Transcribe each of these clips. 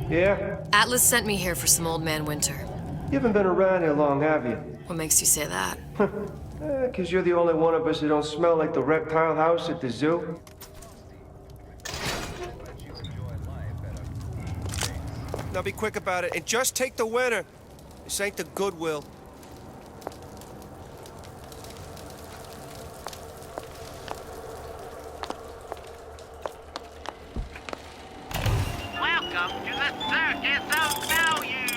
Yeah? Atlas sent me here for some Old Man Winter. You haven't been around here long, have you? What makes you say that? 'Cause you're the only one of us who don't smell like the reptile house at the zoo. Now be quick about it, and just take the winner. This ain't the Goodwill. Welcome to the Circus of Value!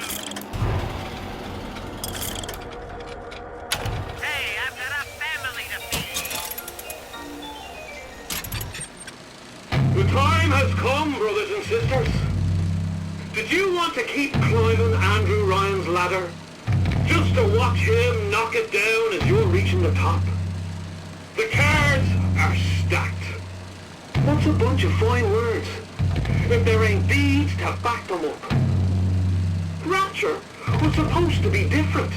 Hey, I've got a family to feed! The time has come, brothers and sisters. Did you want to keep climbing Andrew Ryan's ladder? Just to watch him knock it down as you're reaching the top? The cards are stacked. What's a bunch of fine words if there ain't deeds to back them up? Rapture was supposed to be different.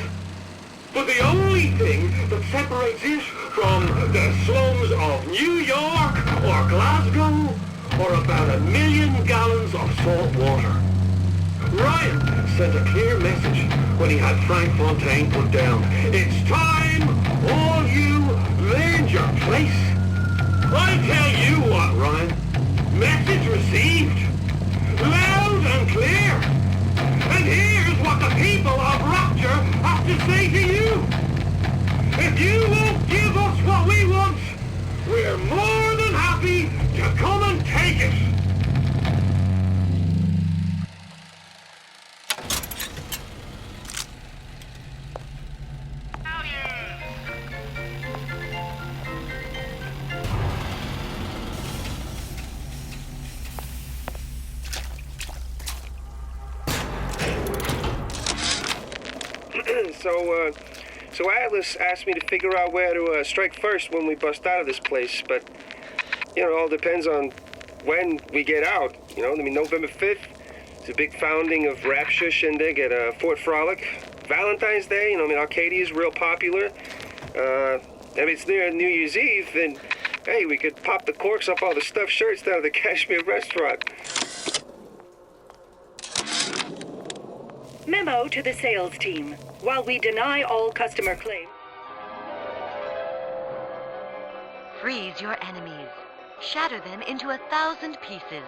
But the only thing that separates it from the slums of New York or Glasgow or about 1 million gallons of salt water. Ryan sent a clear message when he had Frank Fontaine put down. It's time all you learned your place. I tell you what, Ryan. Message received. Loud and clear. And here's what the people of Rapture have to say to you. If you won't give us what we want, we're more than happy to come and take it. So Atlas asked me to figure out where to strike first when we bust out of this place, but, it all depends on when we get out, November 5th, it's a big founding of Rapture Shindig at Fort Frolic. Valentine's Day, Arcadia is real popular. If it's near New Year's Eve, then, hey, we could pop the corks off all the stuffed shirts down at the Kashmir restaurant. Memo to the sales team. While we deny all customer claims, freeze your enemies. Shatter them into 1,000 pieces.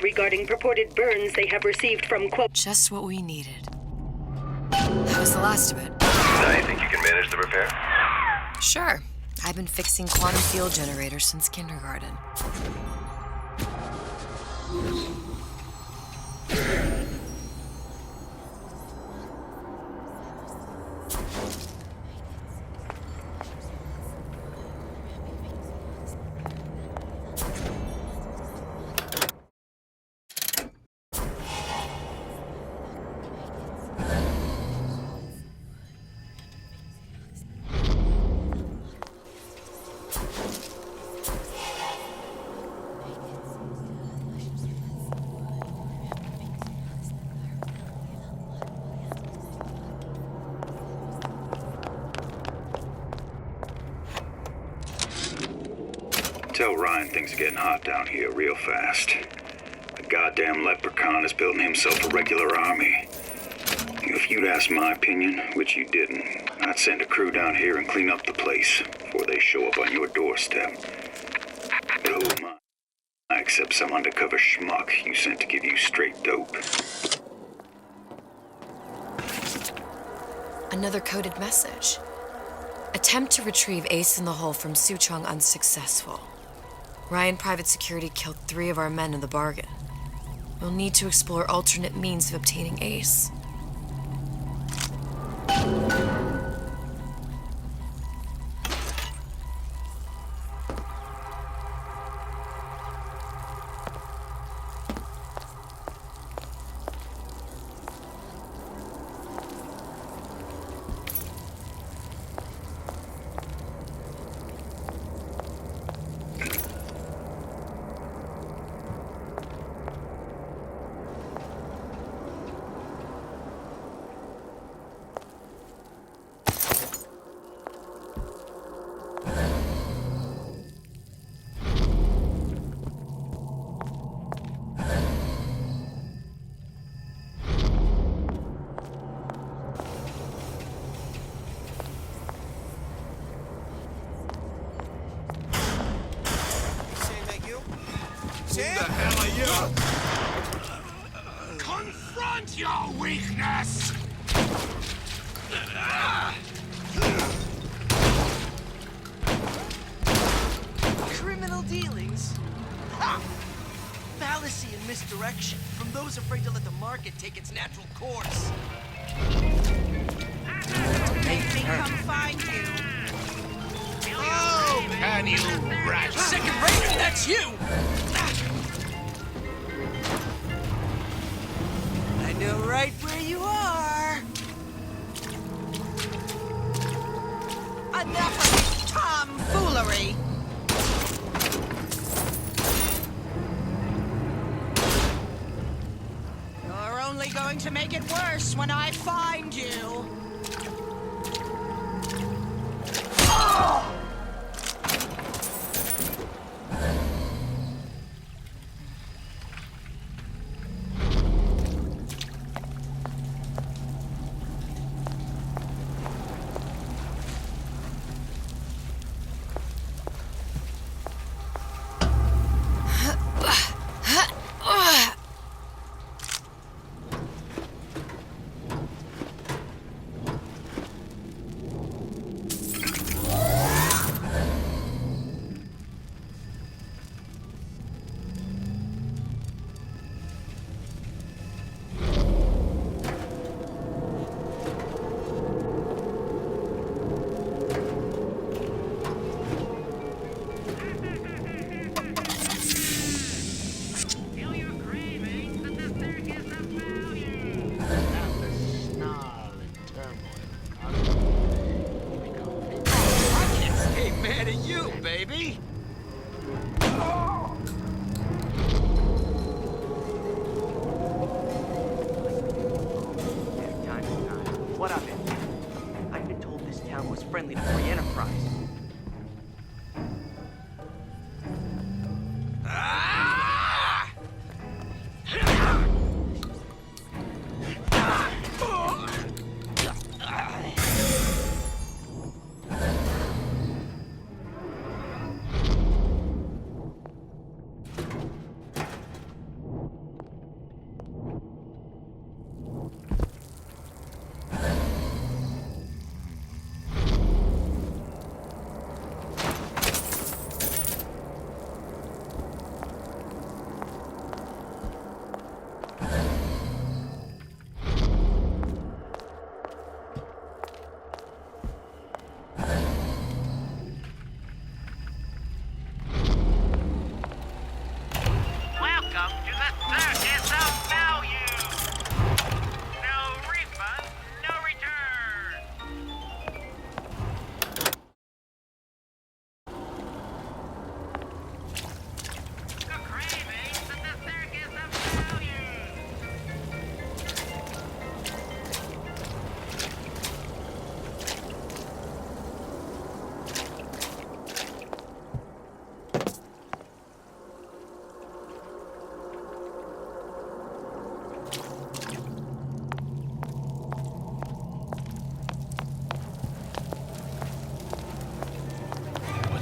regarding purported burns they have received from quote. Just what we needed. How was the last of it? Now you think you can manage the repair? Sure. I've been fixing quantum field generators since kindergarten. Tell Ryan things are getting hot down here real fast. The goddamn leprechaun is building himself a regular army. If you'd asked my opinion, which you didn't, I'd send a crew down here and clean up the place before they show up on your doorstep. But who am I except some undercover schmuck you sent to give you straight dope? Another coded message. Attempt to retrieve Ace in the Hole from Suchong unsuccessful. Ryan Private Security killed 3 of our men in the bargain. We'll need to explore alternate means of obtaining Ace. champ? Who the hell are you? Confront your weakness! Criminal dealings? Ha! Fallacy and misdirection from those afraid to let the market take its natural course. Make me come find you. Oh, can you rat? Second rate, that's you! I know right where you are. Enough of this tomfoolery! You're only going to make it worse when I find you. Feel your cravings and the circus of value. After snarl and turmoil, I can't stay mad at you, baby. Time to time. What of it? I've been told this town was friendly to free enterprise. Welcome to the circus of value. No refund, no return. The cravings and the circus of value.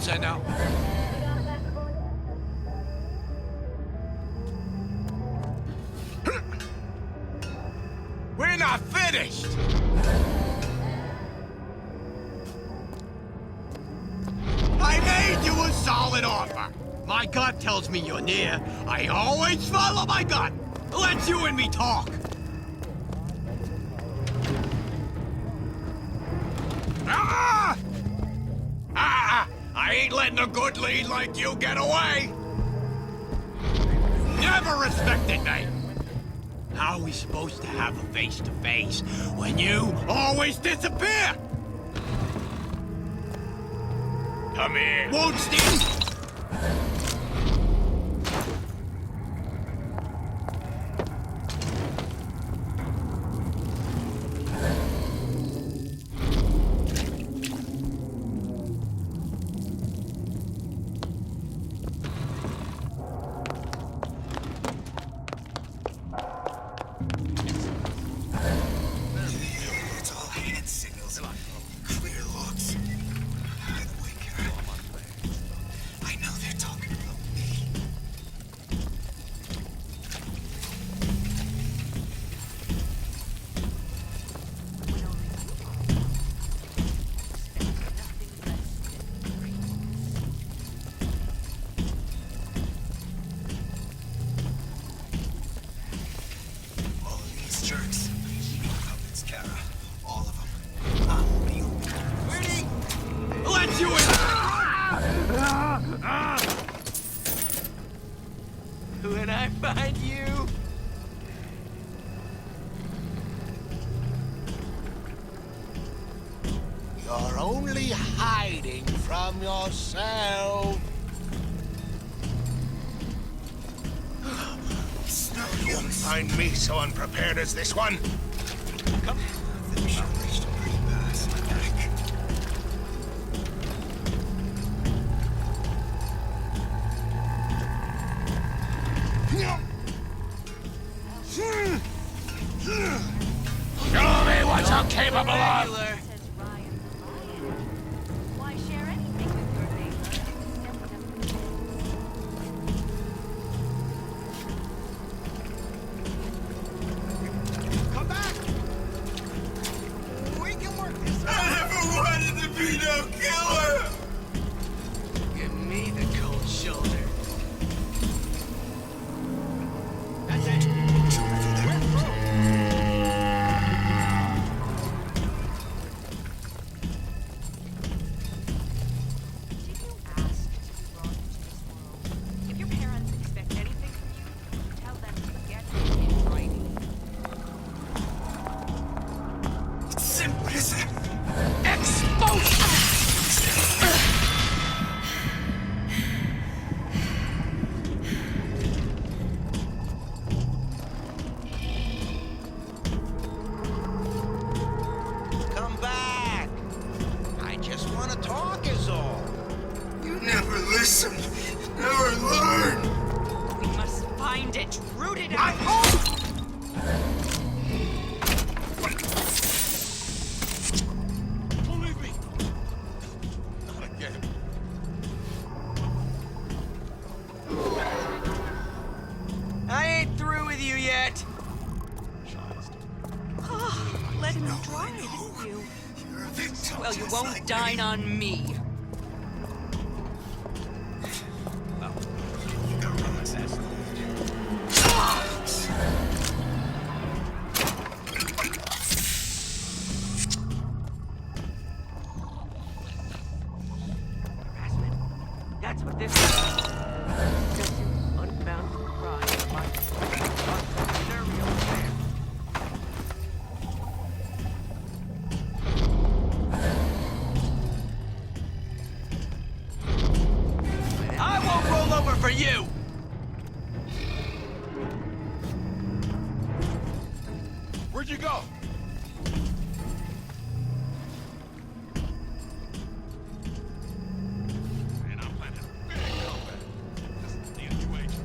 what's that now? We're not finished! I made you a solid offer. My gut tells me you're near. I always follow my gut. Let you and me talk. Ah! Ah! I ain't letting a good lead like you get away. Never respected me. How are we supposed to have a face-to-face when you always disappear? Come here. Won't stand. It's all hand signals and clear looks. By the way, Karen, When I find you... You're only hiding from yourself. You won't find me so unprepared as this one. Come. Show me what you're capable of! Why share anything with your neighbor? Come back! We can work this out! I never wanted to be no killer! Give me the cold shoulder. That's it. We're through. Did you ask to be brought into this world? If your parents expect anything from you, tell them to get it in writing. Simplicity! Come back. I just want to talk is all. You never listen, never learn! We must find it, root it I out. hope! Believe me! Not again. I ain't through with you yet. Let him try it with you. You're a victim. Well, you just won't like dine me. on me. Harassment. That's what this is. Excessive, unbounded pride of my entrepreneurial affair. I won't roll over for you! Where'd you go? Man, I'm planning a big comeback. This is the situation.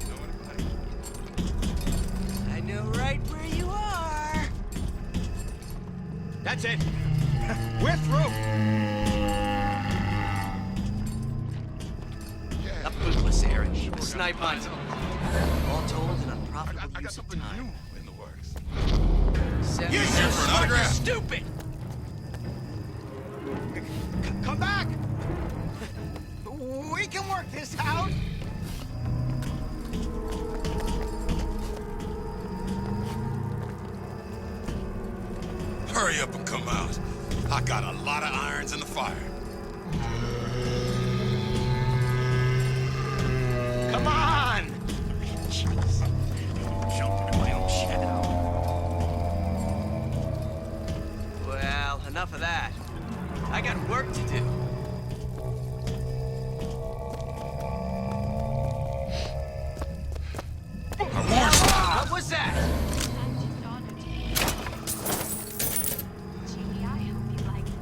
Know anybody? I know right where you are. That's it. We're through. A bootless errand. Snipe on them. All told, an unprofitable I got use of something time. new in the works. You're so smart, you're stupid! Come back! We can work this out! Hurry up and come out. I got a lot of irons in the fire. Come on! Jeez. Jumping in my own shadow. Well, enough of that. I got work to do. What was that? I'm just honored to be here. Gee, I hope you like it.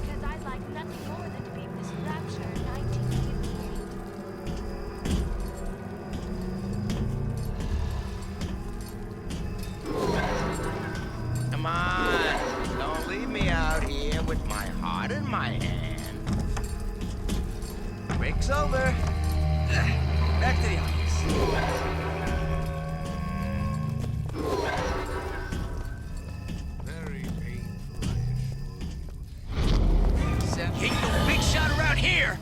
Because I'd like nothing more than to be Miss Rapture in 1988. Come on. Don't leave me out here with my heart in my hand. Break's over. Back to the office. Very painful, I assure you. Sam, ain't no big shot around here!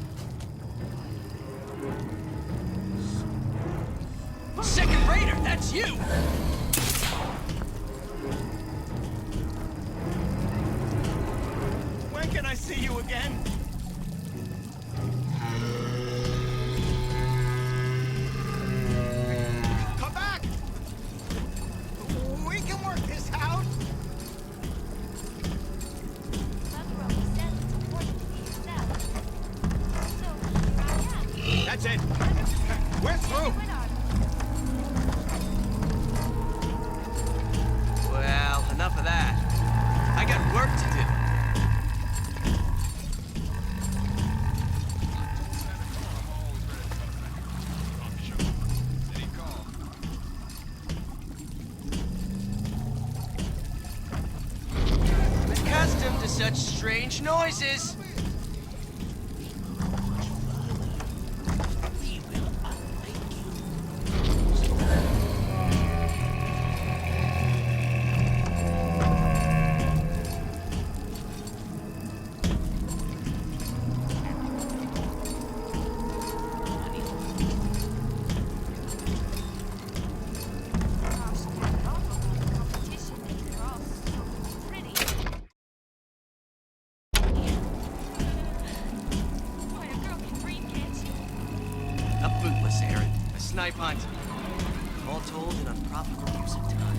Second raider, that's you! When can I see you again? That's it. We're through. Well, enough of that. I got work to do. I'm accustomed to such strange noises. A bootless errand, a snipe hunt. All told, an unprofitable use of time.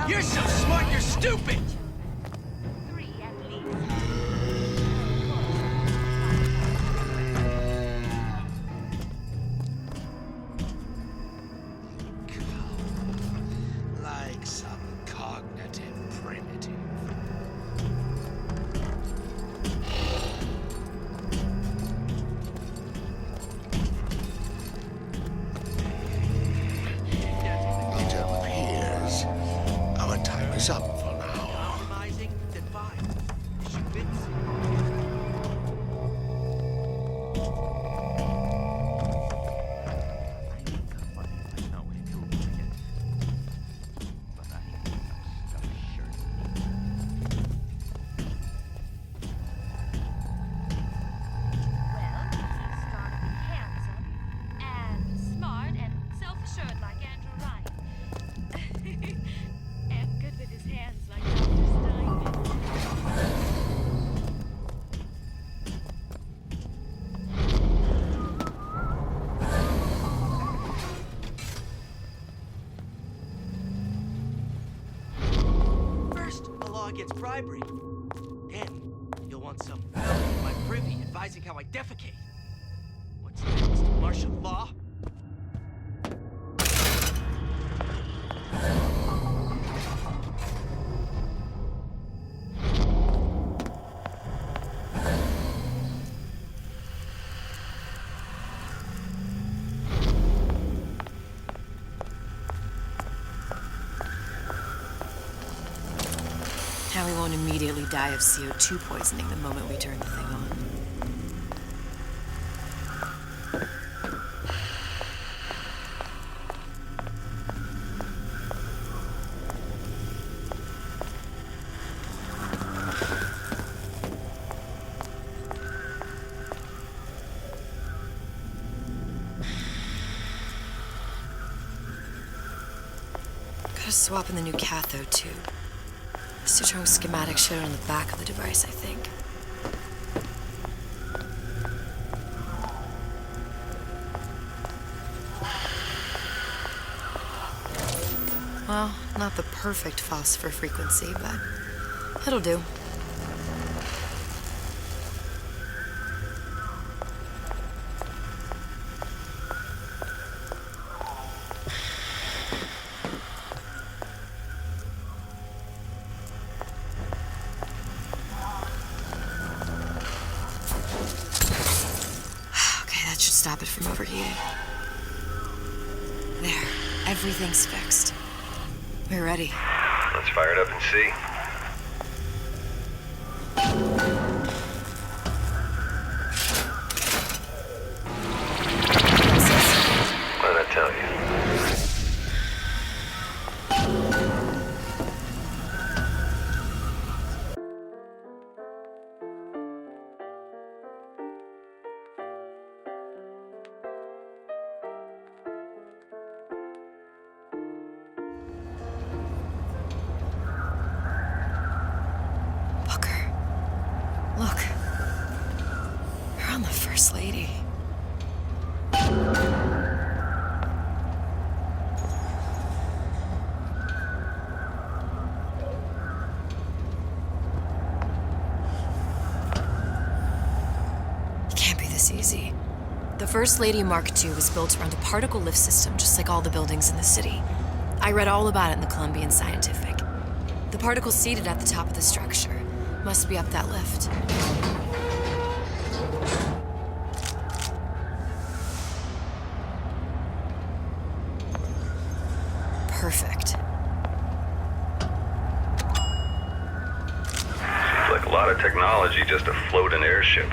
You're so smart, you're stupid! Like some cognitive primitive. It appears our time is up for now. Compromising? Then fine. Shoot bits. Gets bribery. Then you'll want some fellow in my privy advising how I defecate. What's next? Martial law? Now we won't immediately die of CO2 poisoning the moment we turn the thing on. Gotta swap in the new cathode tube. Suchong schematic showed on the back of the device, I think. Well, not the perfect phosphor frequency, but it'll do. Stop it from overheating. There, everything's fixed. We're ready. Let's fire it up and see. What did I tell you? I'm the First Lady. It can't be this easy. The First Lady Mark II was built around a particle lift system just like all the buildings in the city. I read all about it in the Columbian Scientific. The particles seated at the top of the structure must be up that lift. Perfect. Seems like a lot of technology just to float an airship.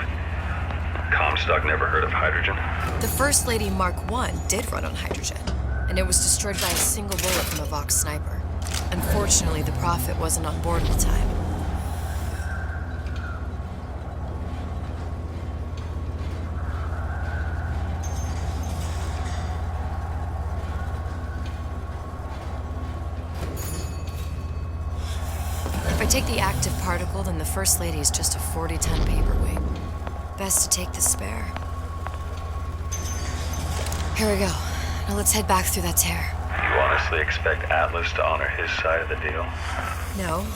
Comstock never heard of hydrogen? The First Lady Mark I did run on hydrogen, and it was destroyed by a single bullet from a Vox sniper. Unfortunately, the Prophet wasn't on board at the time. If I take the active particle, then the First Lady is just a 40-ton paperweight. Best to take the spare. Here we go. Now let's head back through that tear. You honestly expect Atlas to honor his side of the deal? No,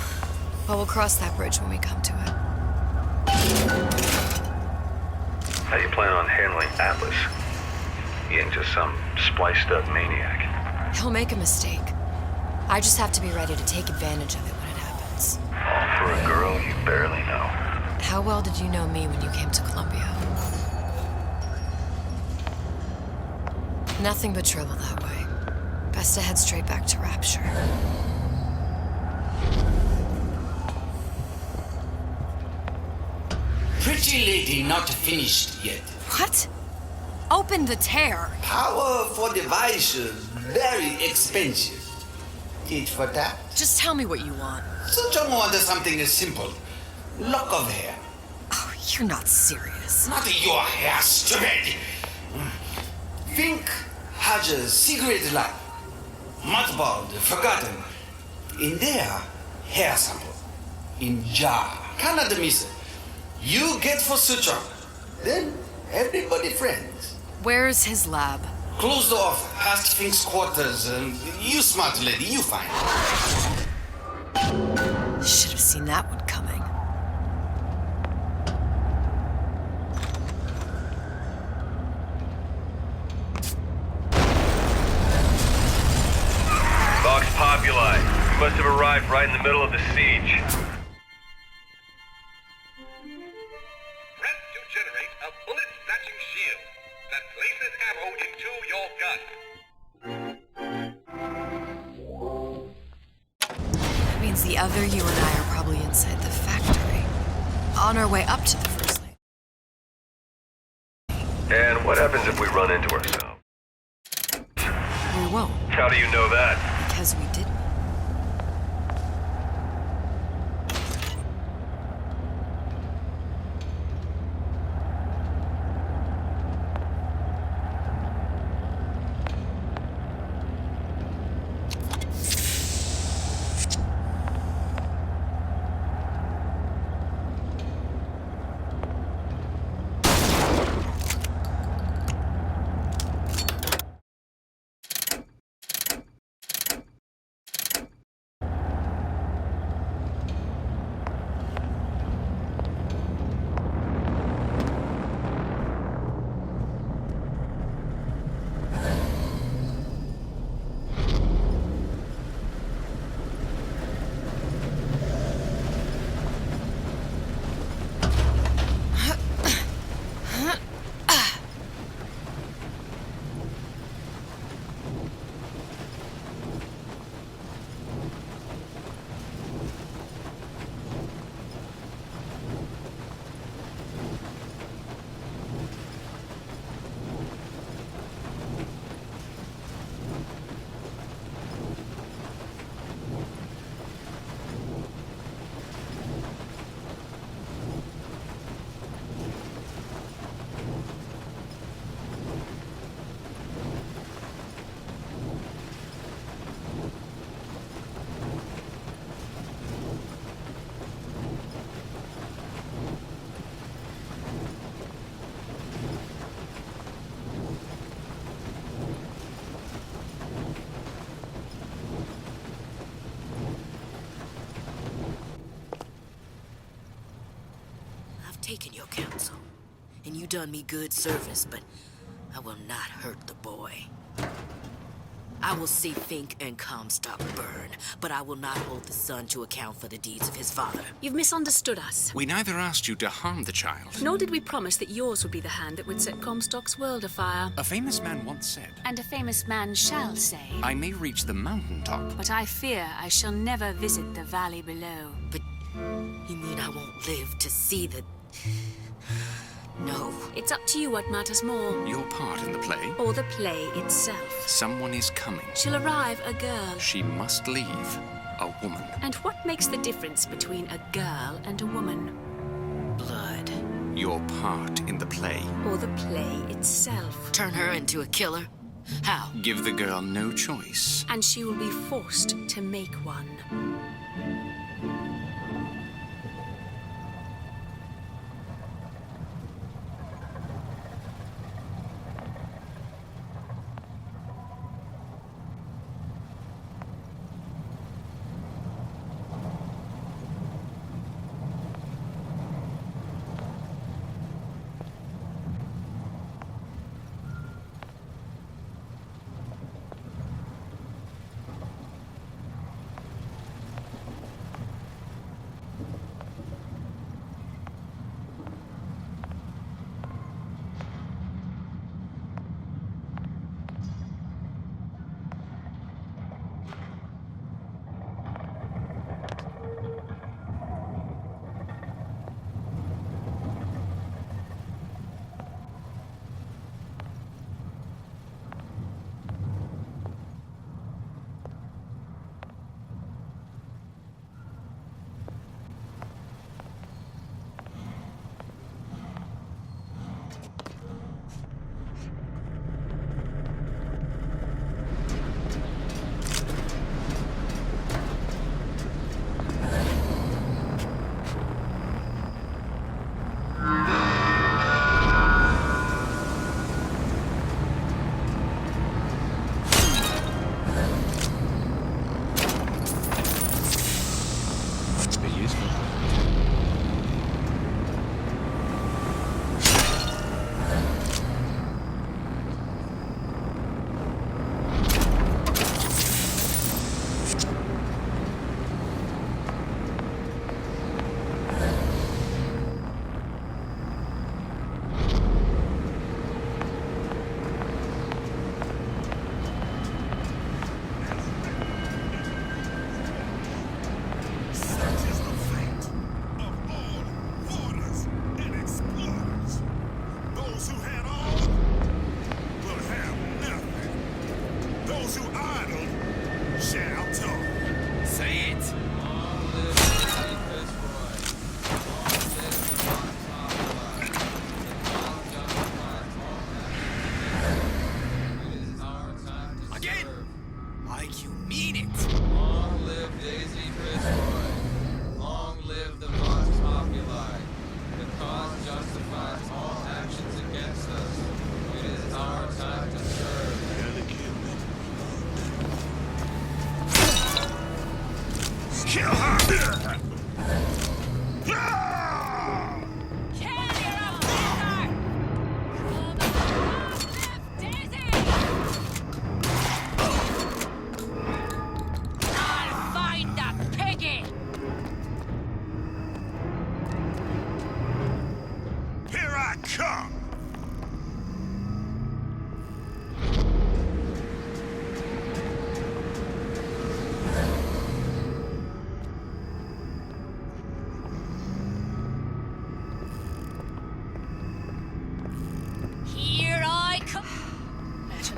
but we'll cross that bridge when we come to it. How do you plan on handling Atlas? He ain't just some spliced-up maniac. He'll make a mistake. I just have to be ready to take advantage of it when it happens. All for a girl you barely know. How well did you know me when you came to Columbia? Nothing but trouble that way. Best to head straight back to Rapture. Pretty lady not finished yet. What? Open the tear. Power for device, very expensive. Tit for tat. Just tell me what you want. Such a wonder something simple. Lock of hair. Oh, you're not serious. Not your hair, stupid. Fink has a cigarette light. Mothballed, forgotten. In there, hair sample. In jar. Cannot miss it. You get for suture. Then everybody friends. Where's his lab? Closed off, past Fink's quarters. You smart lady, you find. Should have seen that one coming. Vox Populi. You must have arrived right in the middle of the siege. Press to generate a bullet-snatching shield that places ammo into your gun. That means the other you and I are probably inside the factory. On our way up to the First Lady. And what happens if we run into ourselves? We won't, How do you know that? because we didn't. taken your counsel, and you done me good service, but I will not hurt the boy. I will see Fink and Comstock burn, but I will not hold the son to account for the deeds of his father. You've misunderstood us. We neither asked you to harm the child. Nor did we promise that yours would be the hand that would set Comstock's world afire. A famous man once said, And a famous man shall say, I may reach the mountaintop, but I fear I shall never visit the valley below. But you mean I won't live to see the... No. It's up to you what matters more. Your part in the play? Or the play itself. Someone is coming. She'll arrive a girl. She must leave a woman. And what makes the difference between a girl and a woman? Blood. Your part in the play. Or the play itself. Turn her into a killer? How? Give the girl no choice. And she will be forced to make one.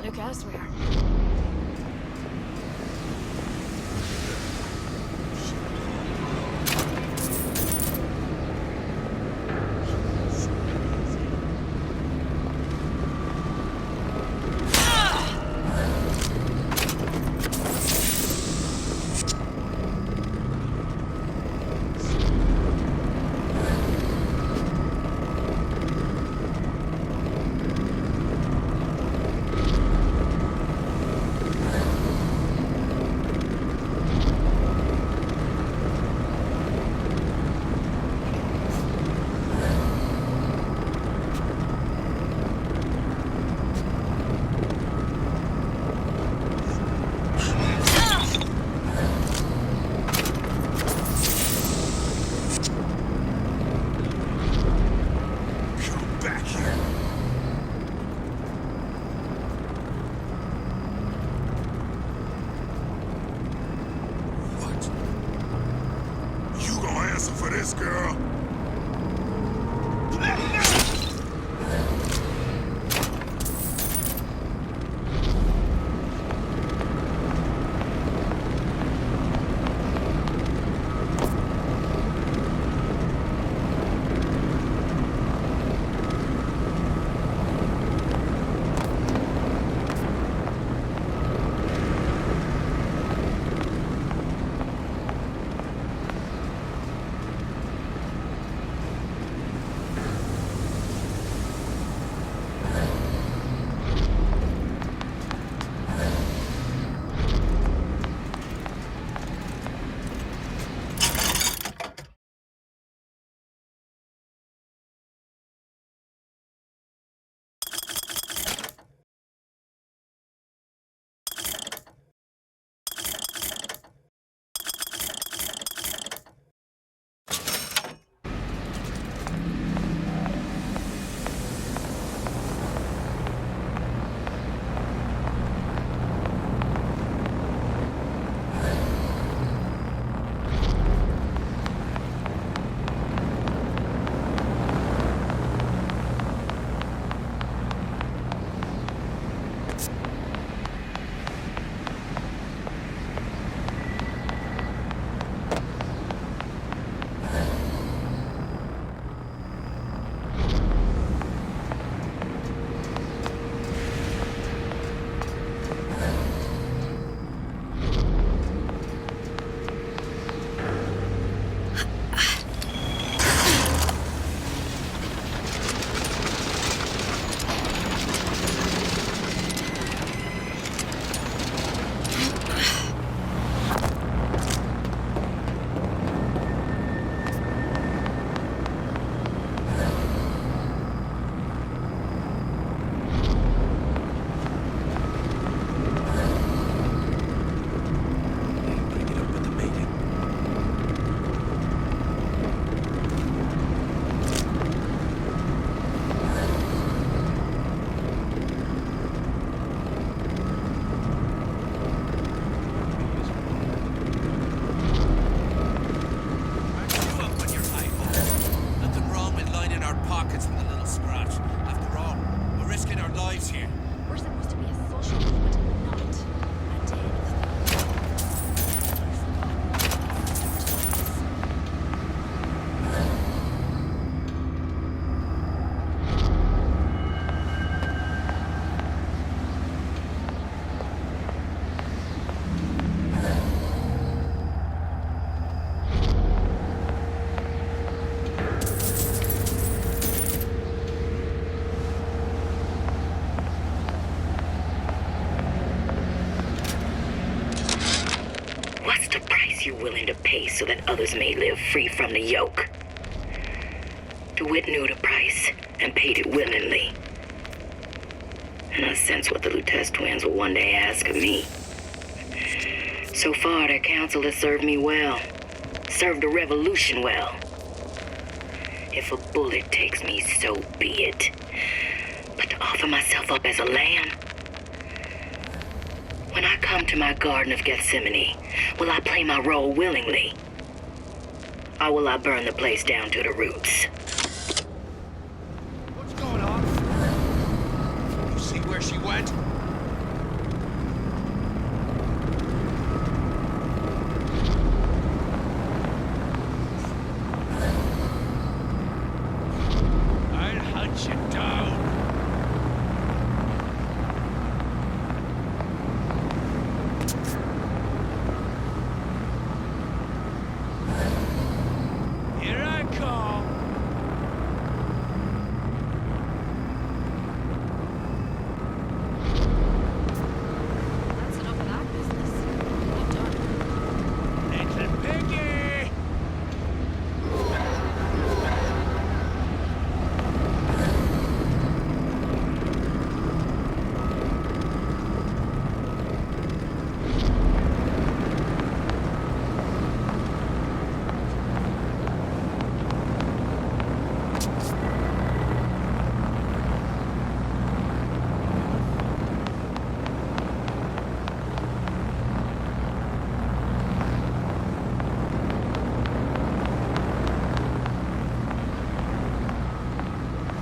Look elsewhere. lives here. We're supposed to be a social movement, not a den of You willing to pay so that others may live free from the yoke? DeWitt knew the price and paid it willingly. And I sense what the Lutez twins will one day ask of me. So far, their counsel has served me well. Served the revolution well. If a bullet takes me, so be it. But to offer myself up as a lamb? When I come to my Garden of Gethsemane, will I play my role willingly? Or will I burn the place down to the roots? What's going on? You see where she went? I'll hunt you down. Here I come. That's enough of that business. I'm done. Little piggy.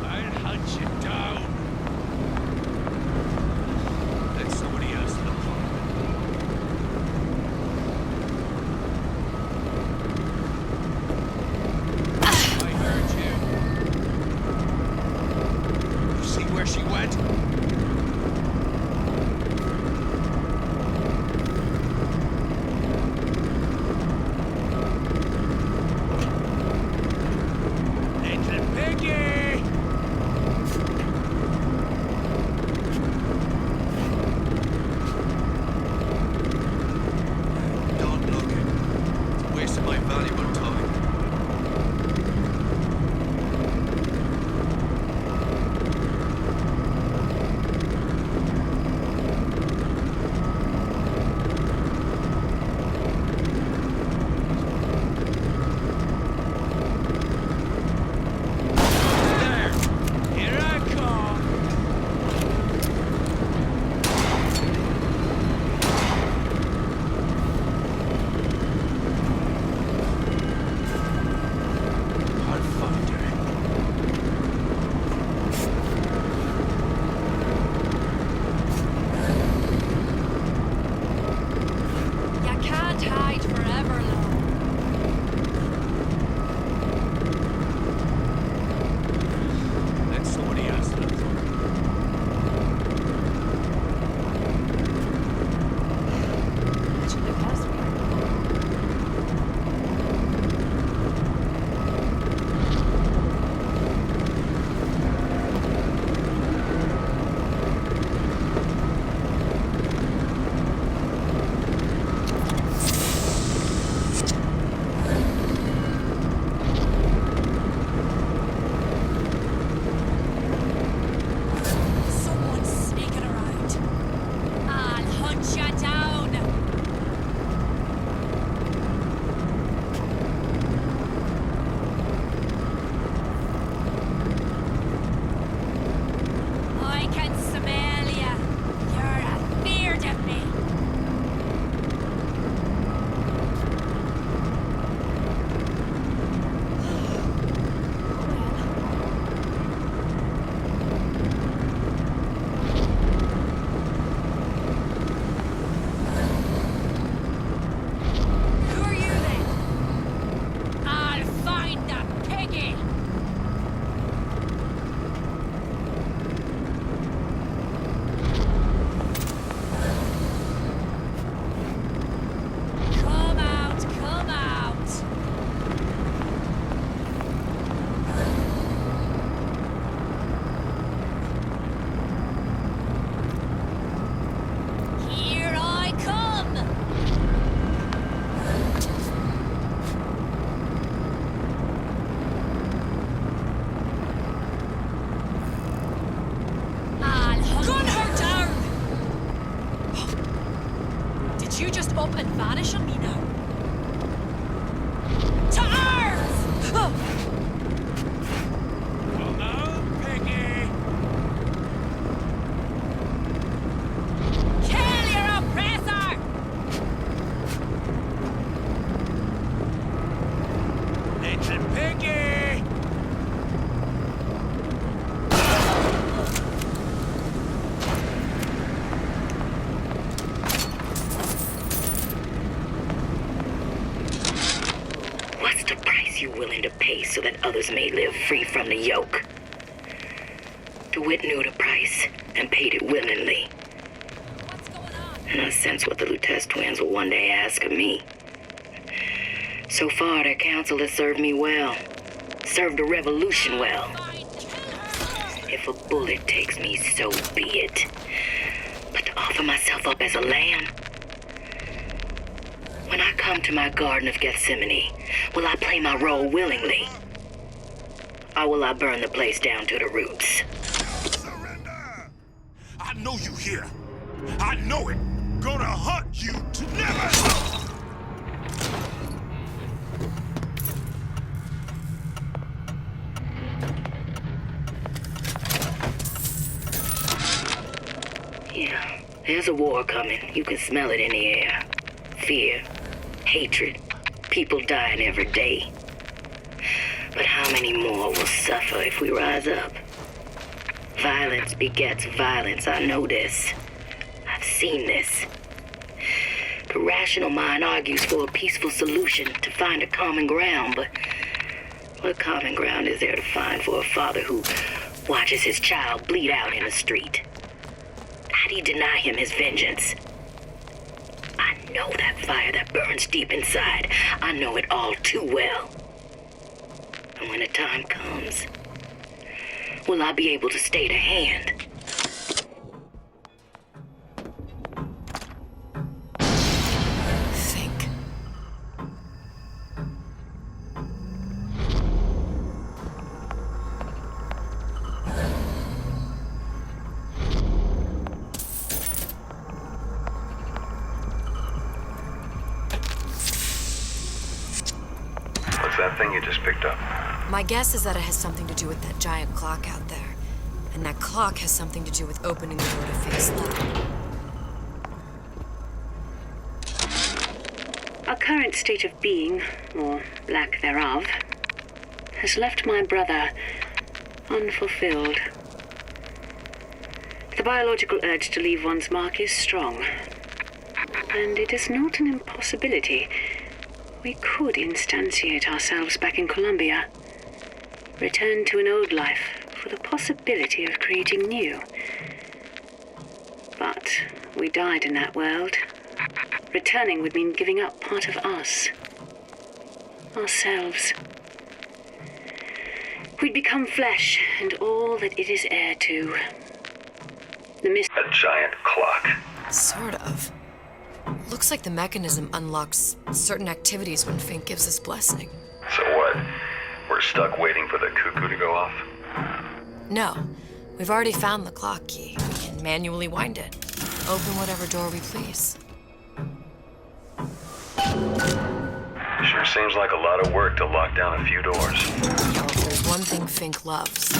I'll hunt you down. Let somebody else look for it. I heard you. You see where she went? Little piggy! Don't look it. It's a waste of my valuable time. Did you just up and vanish on me now? To arms! Well, now, Peggy. Kill your oppressor! Little Peggy. What's the price you're willing to pay so that others may live free from the yoke? DeWitt knew the price and paid it willingly. And I sense what the Lutece twins will one day ask of me. So far, their counsel has served me well. Served the revolution well. If a bullet takes me, so be it. But to offer myself up as a lamb? When I come to my Garden of Gethsemane, will I play my role willingly? Or will I burn the place down to the roots? I know you here. I know it. Gonna hunt you to never. Yeah, there's a war coming. You can smell it in the air. Fear, hatred, people dying every day. But how many more will suffer if we rise up? Violence begets violence, I know this. I've seen this. The rational mind argues for a peaceful solution to find a common ground, but what common ground is there to find for a father who watches his child bleed out in the street? How do you deny him his vengeance? I know that fire that burns deep inside. I know it all too well. And when the time comes, will I be able to stay the hand? Fink. What's that thing you just picked up? My guess is that it has something to do with that giant clock out there. And that clock has something to do with opening the door to Fink's lab. Our current state of being, or lack thereof, has left my brother unfulfilled. The biological urge to leave one's mark is strong. And it is not an impossibility. We could instantiate ourselves back in Columbia. Return to an old life for the possibility of creating new. But we died in that world. Returning would mean giving up part of us. Ourselves. We'd become flesh and all that it is heir to. A giant clock. Sort of. Looks like the mechanism unlocks certain activities when Fink gives his blessing. So what? We're stuck waiting for the cuckoo to go off? No. We've already found the clock key. We can manually wind it. Open whatever door we please. Sure seems like a lot of work to lock down a few doors. Well, if there's one thing Fink loves.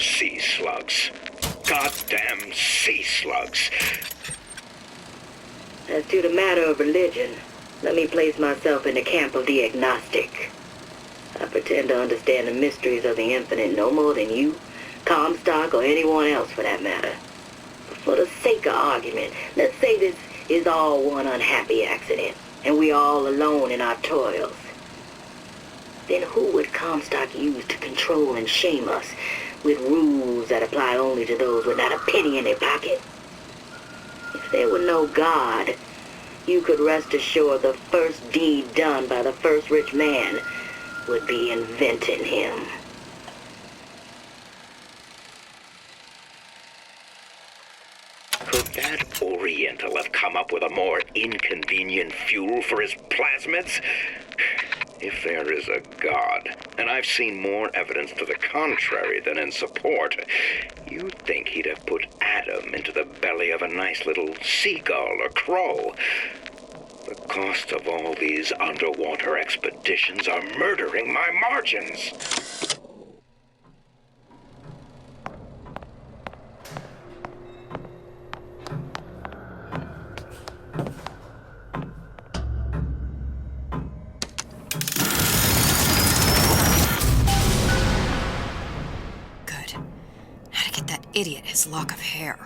Sea slugs. Goddamn sea slugs. As to the matter of religion, let me place myself in the camp of the agnostic. I pretend to understand the mysteries of the infinite no more than you, Comstock, or anyone else for that matter. But for the sake of argument, let's say this is all one unhappy accident, and we are all alone in our toils. Then who would Comstock use to control and shame us with rules that apply only to those with not a penny in their pocket? If there were no God, you could rest assured the first deed done by the first rich man would be inventing him. Could that Oriental have come up with a more inconvenient fuel for his plasmids? If there is a God, and I've seen more evidence to the contrary than in support, you'd think he'd have put Adam into the belly of a nice little seagull or crow. The cost of all these underwater expeditions are murdering my margins. Good. How to get that idiot his lock of hair.